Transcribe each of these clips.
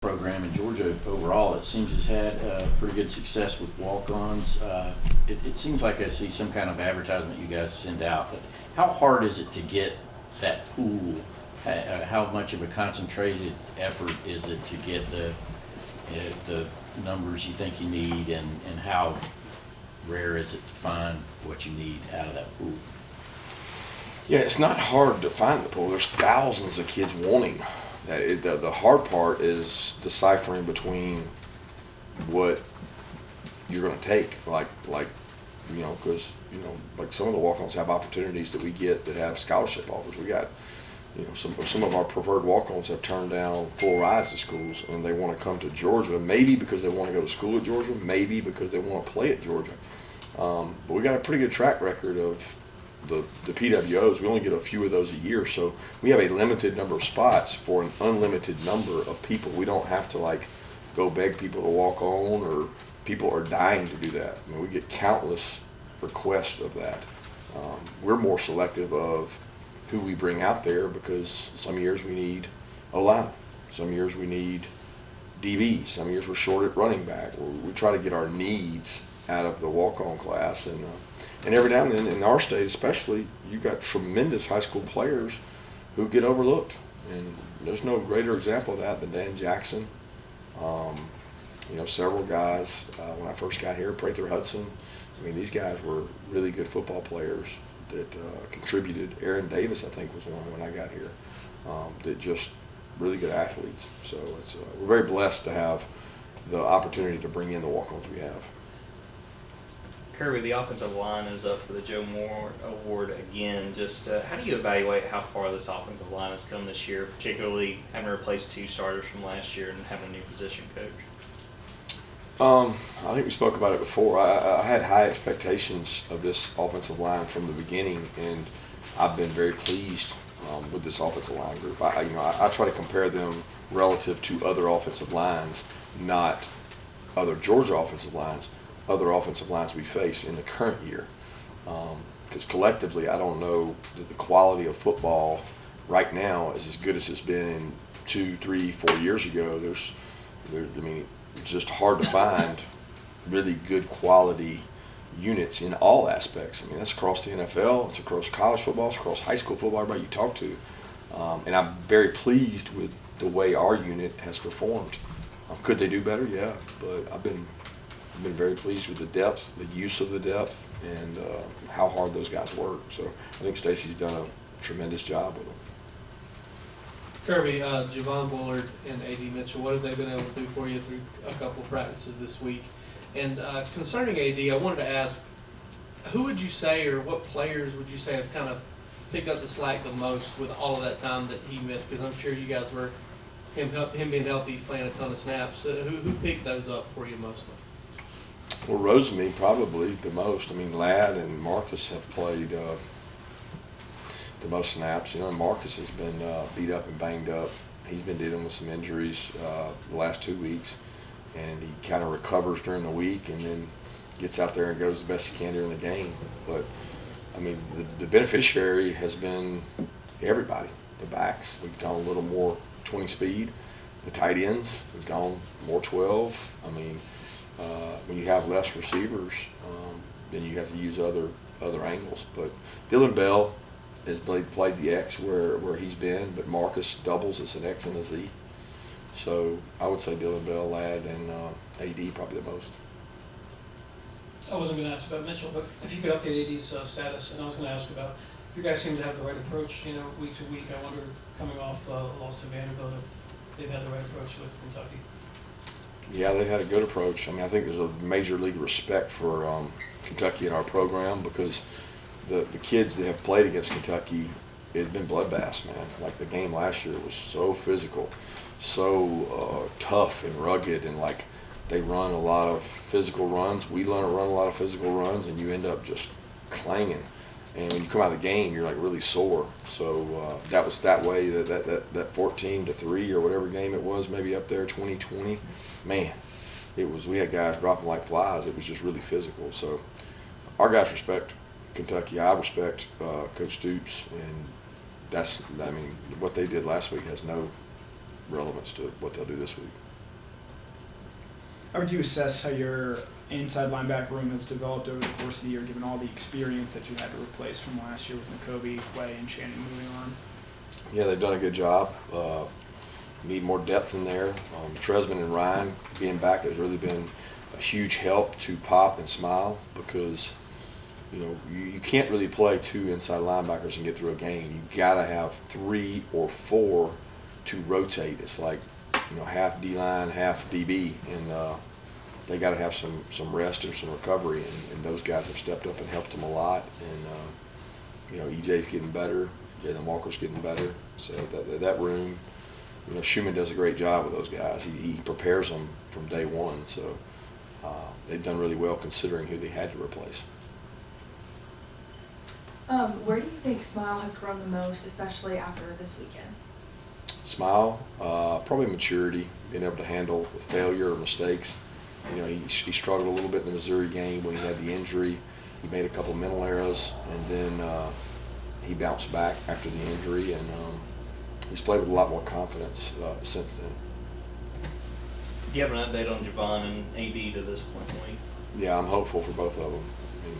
program in Georgia overall, it seems, has had pretty good success with walk-ons. It seems like I see some kind of advertisement you guys send out, but how hard is it to get that pool? How much of a concentrated effort is it to get the numbers you think you need, and how rare is it to find what you need out of that pool? Yeah, it's not hard to find the pool. There's thousands of kids wanting that. The hard part is deciphering between what you're going to take, like because like some of the walk-ons have opportunities that we get that have scholarship offers. We got some of our preferred walk-ons have turned down full rides to schools, and they want to come to Georgia, maybe because they want to go to school at Georgia, maybe because they want to play at Georgia. But we got a pretty good track record of the PWOs. We only get a few of those a year, so we have a limited number of spots for an unlimited number of people. We don't have to go beg people to walk on, or people are dying to do that. I mean, we get countless requests of that. We're more selective of who we bring out there, because some years we need O-line, some years we need DB, some years we're short at running back. We try to get our needs out of the walk-on class, and every now and then, in our state especially, you've got tremendous high school players who get overlooked. And there's no greater example of that than Dan Jackson. Several guys, when I first got here, Prather Hudson, I mean, these guys were really good football players that contributed. Aaron Davis, I think, was one when I got here, that just really good athletes. So we're very blessed to have the opportunity to bring in the walk-ons we have. Kirby, the offensive line is up for the Joe Moore Award again. Just how do you evaluate how far this offensive line has come this year, particularly having replaced 2 starters from last year and having a new position coach? I think we spoke about it before. I had high expectations of this offensive line from the beginning, and I've been very pleased with this offensive line group. I try to compare them relative to other offensive lines, not other Georgia offensive lines, other offensive lines we face in the current year. Because collectively, I don't know that the quality of football right now is as good as it's been in 2, 3, 4 years ago. It's just hard to find really good quality units in all aspects. I mean, that's across the NFL, it's across college football, it's across high school football, everybody you talk to. And I'm very pleased with the way our unit has performed. Could they do better? Yeah, but I've been very pleased with the depth, the use of the depth, and how hard those guys work. So I think Stacy's done a tremendous job with them. Kirby, Javon Bullard and A.D. Mitchell, what have they been able to do for you through a couple of practices this week? And concerning A.D., I wanted to ask, who would you say, or what players would you say have kind of picked up the slack the most with all of that time that he missed? Because I'm sure you guys were, him being healthy, he's playing a ton of snaps. Who picked those up for you mostly? Well, Rosemary probably the most. I mean, Ladd and Marcus have played the most snaps. Marcus has been beat up and banged up. He's been dealing with some injuries the last 2 weeks, and he kind of recovers during the week and then gets out there and goes the best he can during the game. But, I mean, the beneficiary has been everybody. The backs, we've gone a little more 20 speed. The tight ends, we've gone more 12. I mean, when you have less receivers, then you have to use other angles. But Dylan Bell has played the X where he's been, but Marcus doubles as an X and a Z. So I would say Dylan Bell, Ladd, and A.D. probably the most. I wasn't going to ask about Mitchell, but if you could update A.D.'s status, and I was going to ask about, you guys seem to have the right approach, week to week. I wonder, coming off loss to Vanderbilt, if they've had the right approach with Kentucky. Yeah, they've had a good approach. I mean, I think there's a major league respect for Kentucky in our program, because the kids that have played against Kentucky, it's been bloodbaths, man. Like the game last year was so physical, so tough and rugged, and they run a lot of physical runs. We run a lot of physical runs, and you end up just clanging. And when you come out of the game, you're really sore. So that was that way. That 14-3 or whatever game it was, maybe up there 2020. Man, it was. We had guys dropping like flies. It was just really physical. So our guys respect Kentucky. I respect Coach Stoops, and what they did last week has no relevance to what they'll do this week. How would you assess how your inside linebacker room has developed over the course of the year, given all the experience that you had to replace from last year with McCoby, Clay, and Shannon moving on? Yeah, they've done a good job. Need more depth in there. Tresman and Ryan being back has really been a huge help to Pop and Smile, because you can't really play 2 inside linebackers and get through a game. You gotta have 3 or 4 to rotate. It's like half D-line, half DB, and they got to have some rest and some recovery, and those guys have stepped up and helped them a lot. And EJ's getting better, Jalen Walker's getting better. So that room, Schumann does a great job with those guys. He prepares them from day one. So they've done really well considering who they had to replace. Where do you think Smile has grown the most, especially after this weekend? Smile, probably maturity, being able to handle failure or mistakes. He struggled a little bit in the Missouri game when he had the injury. He made a couple mental errors, and then he bounced back after the injury, and he's played with a lot more confidence since then. Do you have an update on Javon and AD to this point in the week? Yeah, I'm hopeful for both of them. I mean,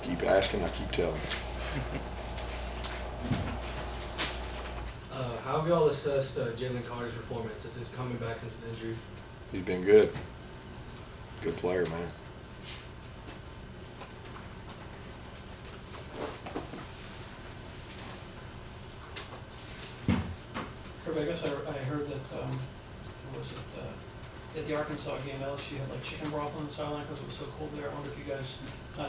keep asking, I keep telling. How have y'all assessed Jalen Carter's performance since he's coming back since his injury? He's been good. Good player, man. Kirby, I guess I heard that, at the Arkansas game, LSU had like chicken broth on the sideline because it was so cold there. I wonder if you guys,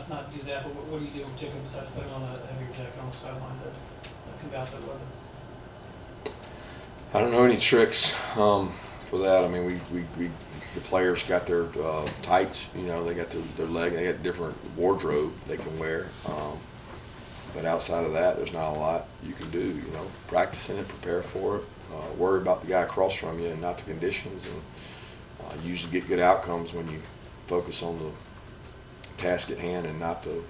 not do that, but what do you do in particular besides putting on a heavier jacket on the sideline to combat that weather? I don't know any tricks for that. I mean, the players got their tights. They got their leg. They got different wardrobe they can wear. But outside of that, there's not a lot you can do. Practicing it, prepare for it, worry about the guy across from you and not the conditions, and usually get good outcomes when you focus on the task at hand and not the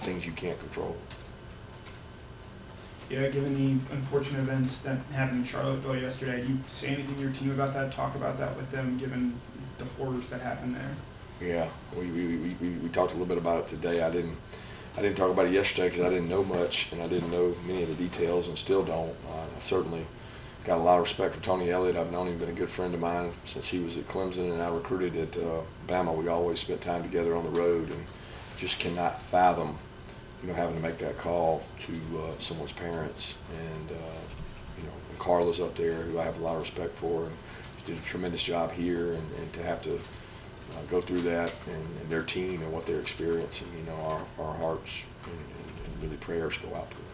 things you can't control. Yeah, given the unfortunate events that happened in Charlottesville yesterday, do you say anything to your team about that? Talk about that with them, given the horrors that happened there? Yeah, we talked a little bit about it today. I didn't talk about it yesterday because I didn't know much and I didn't know many of the details, and still don't. I certainly got a lot of respect for Tony Elliott. I've known him, been a good friend of mine since he was at Clemson, and I recruited at Bama. We always spent time together on the road, and just cannot fathom having to make that call to someone's parents. And and Carla's up there, who I have a lot of respect for, and did a tremendous job here, and to have to go through that, and their team and what they're experiencing, our hearts and really prayers go out to them.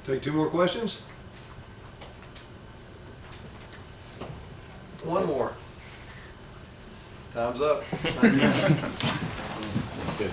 Take 2 more questions. One more. Time's up. That's good.